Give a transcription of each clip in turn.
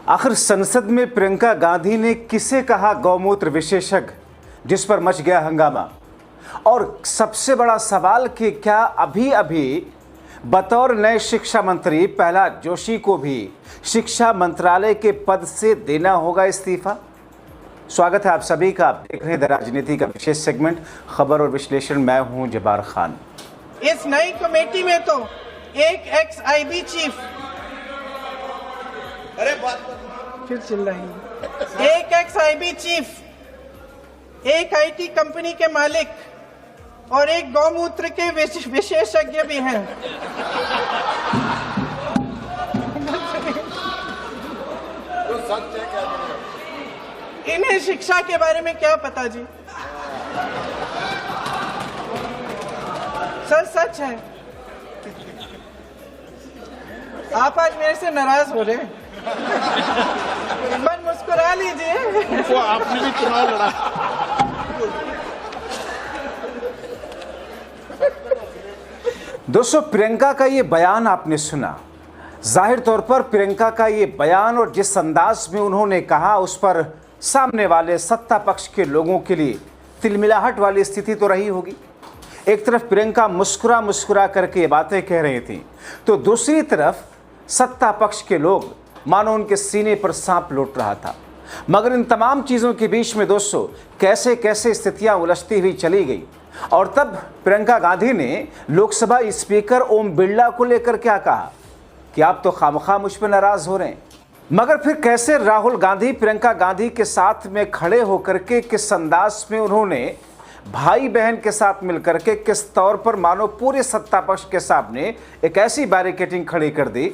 आखिर संसद में प्रियंका गांधी ने किसे कहा गौमूत्र विशेषज्ञ, जिस पर मच गया हंगामा। और सबसे बड़ा सवाल कि क्या अभी अभी बतौर नए शिक्षा मंत्री प्रहलाद जोशी को भी शिक्षा मंत्रालय के पद से देना होगा इस्तीफा। स्वागत है आप सभी का। आप देख रहे हैं द राजनीति का विशेष सेगमेंट खबर और विश्लेषण। मैं हूं जब्बार खान। इस नई कमेटी में तो एक एक्स आईबी चीफ, अरे बात फिर चिल्ला रही है, एक एक्स आईबी चीफ, एक आईटी कंपनी के मालिक और एक गौमूत्र के विशेषज्ञ भी हैं। इन्हें शिक्षा के बारे में क्या पता जी। सच है। आप आज मेरे से नाराज हो रहे हैं। मन मुस्कुरा लीजिए। वो आपने भी चुनाव लड़ा। दोस्तों, प्रियंका का ये बयान आपने सुना। जाहिर तौर पर प्रियंका का ये बयान और जिस अंदाज में उन्होंने कहा, उस पर सामने वाले सत्ता पक्ष के लोगों के लिए तिलमिलाहट वाली स्थिति तो रही होगी। एक तरफ प्रियंका मुस्कुरा मुस्कुरा करके ये बातें कह रही थी, तो दूसरी तरफ सत्ता पक्ष के लोग मानो उनके सीने पर सांप लौट रहा था। मगर इन तमाम चीज़ों के बीच में दोस्तों कैसे कैसे स्थितियां उलझती हुई चली गई। और तब प्रियंका गांधी ने लोकसभा स्पीकर ओम बिरला को लेकर क्या कहा कि आप तो खामखा मुझ पर नाराज हो रहे हैं। मगर फिर कैसे राहुल गांधी प्रियंका गांधी के साथ में खड़े होकर के किस अंदाज में उन्होंने भाई बहन के साथ मिलकर के किस तौर पर मानो पूरे सत्ता पक्ष के सामने एक ऐसी बैरिकेडिंग खड़ी कर दी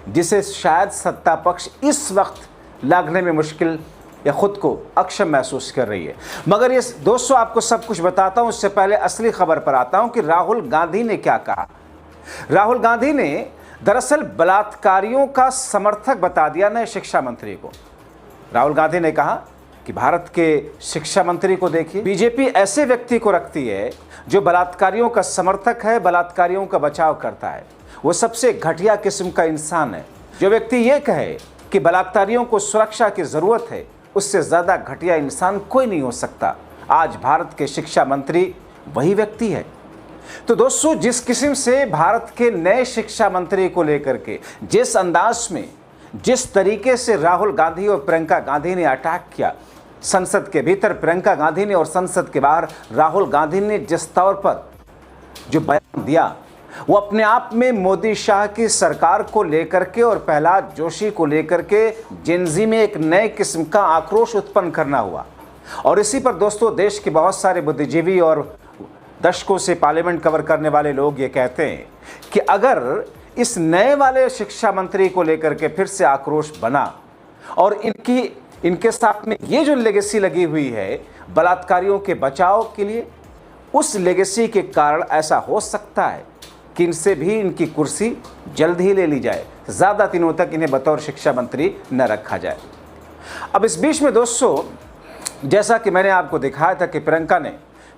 जिसे शायद सत्ता पक्ष इस वक्त लागने में मुश्किल या खुद को अक्षम महसूस कर रही है। मगर ये दोस्तों आपको सब कुछ बताता हूं, उससे पहले असली खबर पर आता हूं कि राहुल गांधी ने क्या कहा। राहुल गांधी ने दरअसल बलात्कारियों का समर्थक बता दिया नए शिक्षा मंत्री को। राहुल गांधी ने कहा कि भारत के शिक्षा मंत्री को देखिए, बीजेपी ऐसे व्यक्ति को रखती है जो बलात्कारियों का समर्थक है, बलात्कारियों का बचाव करता है। वो सबसे घटिया किस्म का इंसान है। जो व्यक्ति ये कहे कि बलात्कारियों को सुरक्षा की जरूरत है, उससे ज्यादा घटिया इंसान कोई नहीं हो सकता। आज भारत के शिक्षा मंत्री वही व्यक्ति है। तो दोस्तों, जिस किस्म से भारत के नए शिक्षा मंत्री को लेकर के जिस अंदाज में, जिस तरीके से राहुल गांधी और प्रियंका गांधी ने अटैक किया, संसद के भीतर प्रियंका गांधी ने और संसद के बाहर राहुल गांधी ने जिस तौर पर जो बयान दिया, वो अपने आप में मोदी शाह की सरकार को लेकर के और प्रहलाद जोशी को लेकर के जेनजी में एक नए किस्म का आक्रोश उत्पन्न करना हुआ। और इसी पर दोस्तों देश के बहुत सारे बुद्धिजीवी और दशकों से पार्लियामेंट कवर करने वाले लोग ये कहते हैं कि अगर इस नए वाले शिक्षा मंत्री को लेकर के फिर से आक्रोश बना और इनके साथ में ये जो लेगेसी लगी हुई है बलात्कारियों के बचाव के लिए, उस लेगेसी के कारण ऐसा हो सकता है कि इनसे भी इनकी कुर्सी जल्द ही ले ली जाए, ज़्यादा दिनों तक इन्हें बतौर शिक्षा मंत्री न रखा जाए। अब इस बीच में दोस्तों, जैसा कि मैंने आपको दिखाया था कि प्रियंका ने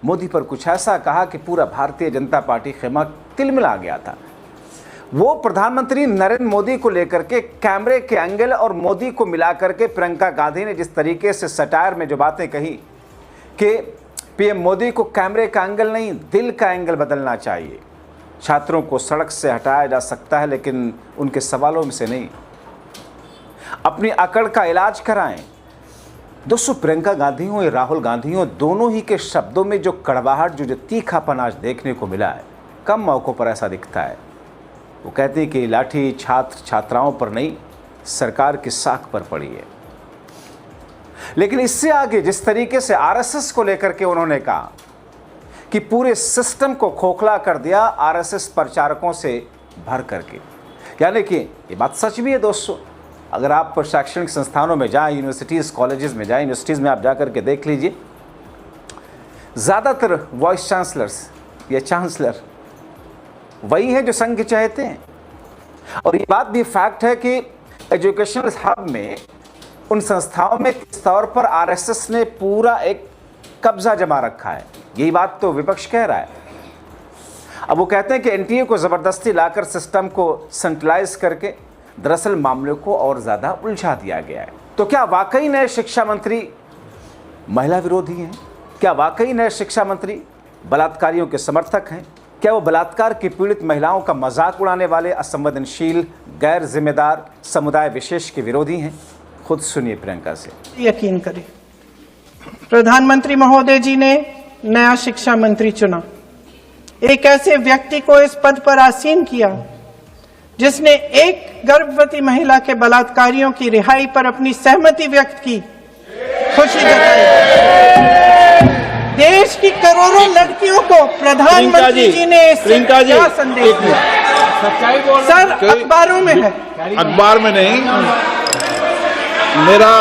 मोदी पर कुछ ऐसा कहा कि पूरा भारतीय जनता पार्टी खेमा तिलमिला गया था। वो प्रधानमंत्री नरेंद्र मोदी को लेकर के कैमरे के एंगल और मोदी को मिलाकर के प्रियंका गांधी ने जिस तरीके से सटायर में जो बातें कही कि पीएम मोदी को कैमरे का एंगल नहीं, दिल का एंगल बदलना चाहिए। छात्रों को सड़क से हटाया जा सकता है लेकिन उनके सवालों में से नहीं। अपनी अकड़ का इलाज कराएं। दोस्तों, प्रियंका गांधी हो या राहुल गांधी हो, दोनों ही के शब्दों में जो कड़वाहट, जो तीखापन आज देखने को मिला है, कम मौक़ों पर ऐसा दिखता है। वो कहते हैं कि लाठी छात्र छात्राओं पर नहीं, सरकार की साख पर पड़ी है। लेकिन इससे आगे जिस तरीके से आरएसएस को लेकर के उन्होंने कहा कि पूरे सिस्टम को खोखला कर दिया आरएसएस प्रचारकों से भर करके, यानी कि ये बात सच भी है दोस्तों। अगर आप शैक्षणिक संस्थानों में जाएं, यूनिवर्सिटीज़ कॉलेजेस में जाएं, यूनिवर्सिटीज़ में आप जा कर के देख लीजिए, ज़्यादातर वाइस चांसलर्स या चांसलर वही हैं जो संघ के चाहते हैं। और ये बात भी फैक्ट है कि एजुकेशनल हब में, उन संस्थाओं में किस तौर पर आरएसएस ने पूरा एक कब्जा जमा रखा है। यही बात तो विपक्ष कह रहा है। अब वो कहते हैं कि एनटीए को ज़बरदस्ती लाकर सिस्टम को सेंट्रलाइज करके दरअसल मामले को और ज्यादा उलझा दिया गया है। तो क्या वाकई नए शिक्षा मंत्री महिला विरोधी हैं? क्या वाकई नए शिक्षा मंत्री बलात्कारियों के समर्थक हैं? क्या वो बलात्कार की पीड़ित महिलाओं का मजाक उड़ाने वाले असंवेदनशील गैर जिम्मेदार समुदाय विशेष के विरोधी हैं? खुद सुनिए प्रियंका से। यकीन करें, प्रधानमंत्री महोदय जी ने नया शिक्षा मंत्री चुना, एक ऐसे व्यक्ति को इस पद पर आसीन किया जिसने एक गर्भवती महिला के बलात्कारियों की रिहाई पर अपनी सहमति व्यक्त की, खुशी जताई। देश की करोड़ों लड़कियों को प्रधानमंत्री जी ने क्या संदेश दिया? सच्चाई बोल सर, अखबारों में है, अखबार में नहीं। मेरा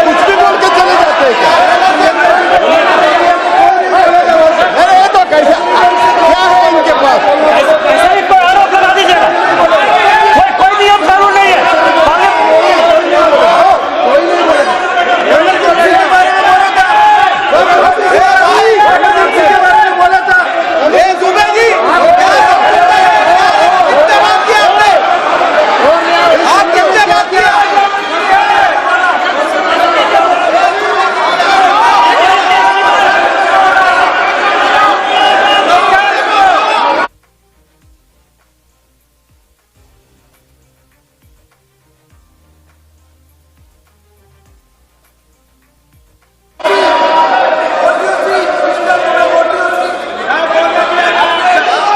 कुछ भी बोल के चले जाते हैं क्या? अरे तो कैसा क्या है इनके पास? ऐसा ही कोई आरोप लगा दीजिएगा। कोई नियम कानून नहीं है।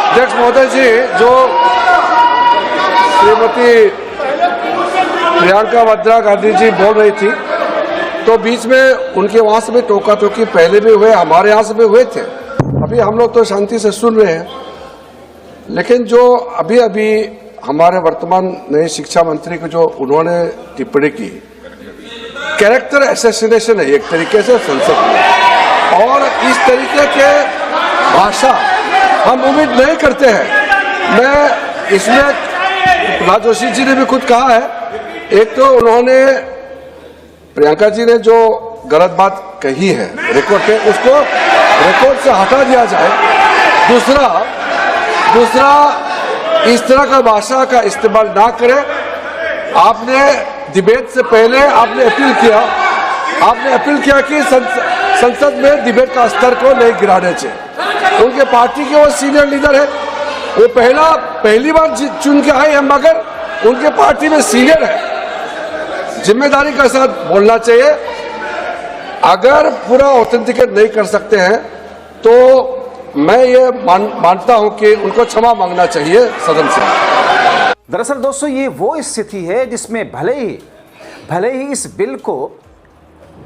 अध्यक्ष महोदय जी, जो श्रीमती प्रियंका वाड्रा गांधी जी बोल रही थी, तो बीच में उनके वहां से भी टोका टोकी पहले भी हुए, हमारे यहाँ से भी हुए थे। अभी हम लोग तो शांति से सुन रहे हैं, लेकिन जो अभी अभी हमारे वर्तमान नए शिक्षा मंत्री को जो उन्होंने टिप्पणी की, कैरेक्टर असैसिनेशन है एक तरीके से संसद में, और इस तरीके के भाषा हम उम्मीद नहीं करते हैं। मैं इसमें प्रहलाद जोशी जी ने भी खुद कहा है, एक तो उन्होंने प्रियंका जी ने जो गलत बात कही है रिकॉर्ड पे, उसको रिकॉर्ड से हटा दिया जाए। दूसरा इस तरह का भाषा का इस्तेमाल ना करें। आपने डिबेट से पहले आपने अपील किया कि संसद में डिबेट का स्तर को नहीं गिराने चाहिए। उनके पार्टी के वो सीनियर लीडर है, वो पहली बार चुन के आए हैं, मगर उनके पार्टी में सीनियर है। जिम्मेदारी के साथ बोलना चाहिए। अगर पूरा ऑथेंटिकेट नहीं कर सकते हैं तो मैं ये मानता हूं कि उनको क्षमा मांगना चाहिए सदन से। दरअसल दोस्तों, ये वो स्थिति है जिसमें भले ही इस बिल को,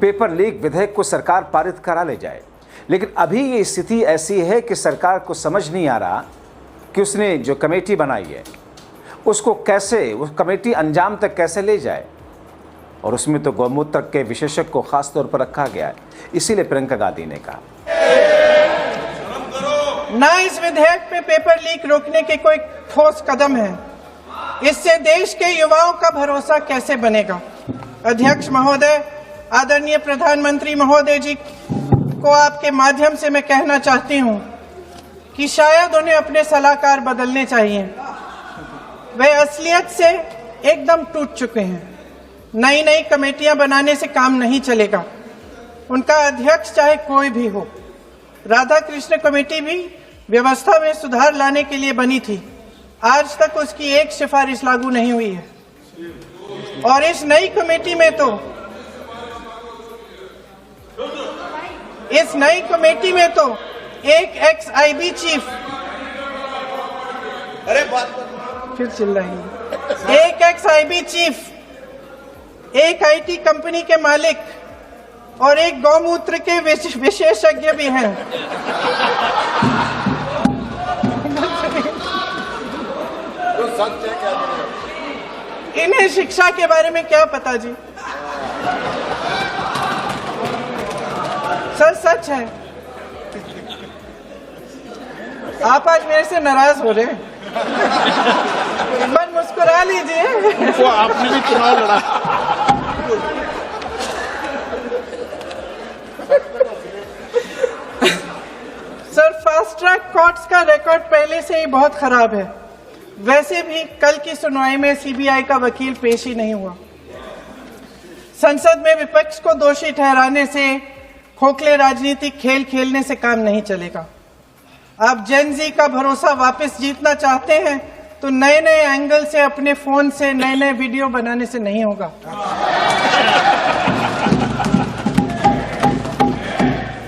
पेपर लीक विधेयक को सरकार पारित करा ले जाए, लेकिन अभी ये स्थिति ऐसी है कि सरकार को समझ नहीं आ रहा कि उसने जो कमेटी बनाई है उसको कैसे, उस कमेटी अंजाम तक कैसे ले जाए। और उसमें तो गौमूत्र के विशेषज्ञ को खास तौर पर रखा गया है। इसीलिए प्रियंका गांधी ने कहा, ना इस विधेयक पे पेपर लीक रोकने के कोई ठोस कदम है। इससे देश के युवाओं का भरोसा कैसे बनेगा? अध्यक्ष महोदय, आदरणीय प्रधानमंत्री महोदय जी को आपके माध्यम से मैं कहना चाहती हूं कि शायद उन्हें अपने सलाहकार बदलने चाहिए। वे असलियत से एकदम टूट चुके हैं। नई कमेटियां बनाने से काम नहीं चलेगा। उनका अध्यक्ष चाहे कोई भी हो। राधा कृष्ण कमेटी भी व्यवस्था में सुधार लाने के लिए बनी थी। आज तक उसकी एक सिफारिश लागू नहीं हुई है। और इस नई कमेटी में तो एक एक्स-आईबी चीफ, फिर चिल्लाएंगे, एक एक्स-आईबी चीफ, एक आईटी कंपनी के मालिक और एक गौमूत्र के विशेषज्ञ भी हैं। इन्हें शिक्षा के बारे में क्या पता जी? सर, सच है। आप आज मेरे से नाराज हो रहे हैं, पर मुस्कुरा लीजिए। वो आपने भी चुनाव लड़ा। Sir, fast fast track courts का रिकॉर्ड पहले से ही बहुत खराब है। वैसे भी कल की सुनवाई में सीबीआई का वकील पेश ही नहीं हुआ। संसद में विपक्ष को दोषी ठहराने से, खोखले राजनीतिक खेल खेलने से काम नहीं चलेगा। आप जेन जी का भरोसा वापस जीतना चाहते हैं तो नए नए एंगल से, अपने फोन से नए नए वीडियो बनाने से नहीं होगा।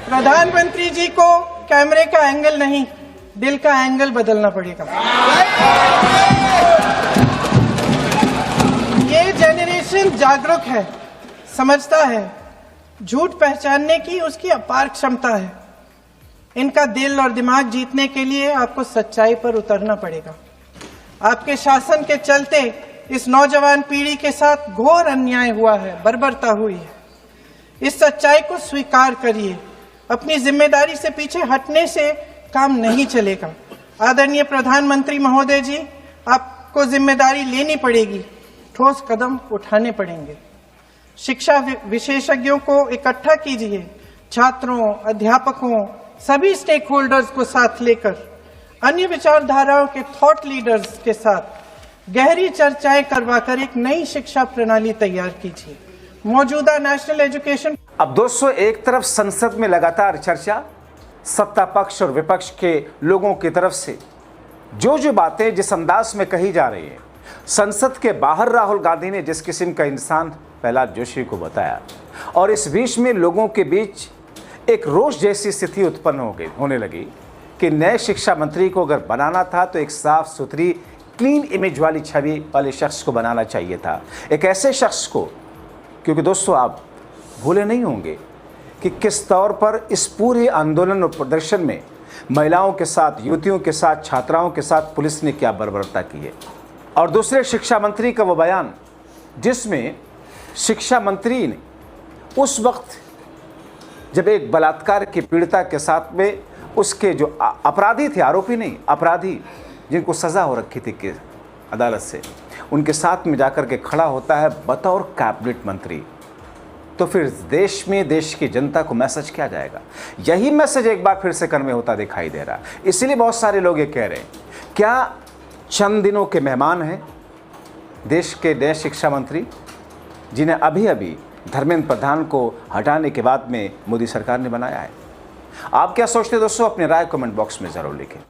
प्रधानमंत्री जी को कैमरे का एंगल नहीं, दिल का एंगल बदलना पड़ेगा। ये जेनरेशन जागरूक है, समझता है, झूठ पहचानने की उसकी अपार क्षमता है। इनका दिल और दिमाग जीतने के लिए आपको सच्चाई पर उतरना पड़ेगा। आपके शासन के चलते इस नौजवान पीढ़ी के साथ घोर अन्याय हुआ है, बर्बरता हुई है। इस सच्चाई को स्वीकार करिए। अपनी जिम्मेदारी से पीछे हटने से काम नहीं चलेगा। आदरणीय प्रधानमंत्री महोदय जी, आपको जिम्मेदारी लेनी पड़ेगी, ठोस कदम उठाने पड़ेंगे। शिक्षा विशेषज्ञों को इकट्ठा कीजिए, छात्रों, अध्यापकों, सभी स्टेक होल्डर्स को साथ लेकर, अन्य विचारधाराओं के थॉट लीडर्स के साथ गहरी चर्चाएं करवाकर एक नई शिक्षा प्रणाली तैयार कीजिए। मौजूदा नेशनल एजुकेशन। अब दोस्तों, एक तरफ संसद में लगातार चर्चा, सत्ता पक्ष और विपक्ष के लोगों की तरफ से जो बातें जिस अंदाज में कही जा रही है, संसद के बाहर राहुल गांधी ने जिस किस्म का इंसान प्रहलाद जोशी को बताया, और इस बीच में लोगों के बीच एक रोष जैसी स्थिति उत्पन्न होने लगी कि नए शिक्षा मंत्री को अगर बनाना था तो एक साफ सुथरी, क्लीन इमेज वाली छवि वाले शख्स को बनाना चाहिए था। एक ऐसे शख्स को, क्योंकि दोस्तों आप भूले नहीं होंगे कि किस तौर पर इस पूरे आंदोलन और प्रदर्शन में महिलाओं के साथ, युवतियों के साथ, छात्राओं के साथ पुलिस ने क्या बर्बरता की है। और दूसरे शिक्षा मंत्री का वो बयान जिसमें शिक्षा मंत्री ने उस वक्त जब एक बलात्कार की पीड़िता के साथ में उसके जो अपराधी थे, आरोपी नहीं, अपराधी जिनको सज़ा हो रखी थी कि अदालत से, उनके साथ में जाकर के खड़ा होता है बतौर कैबिनेट मंत्री, तो फिर देश में, देश की जनता को मैसेज क्या जाएगा? यही मैसेज एक बार फिर से कर में होता दिखाई दे रहा। इसीलिए बहुत सारे लोग ये कह रहे हैं, क्या चंद दिनों के मेहमान हैं देश के नए शिक्षा मंत्री, जिन्हें अभी अभी धर्मेंद्र प्रधान को हटाने के बाद में मोदी सरकार ने बनाया है। आप क्या सोचते हैं दोस्तों? अपनी राय कमेंट बॉक्स में ज़रूर लिखें।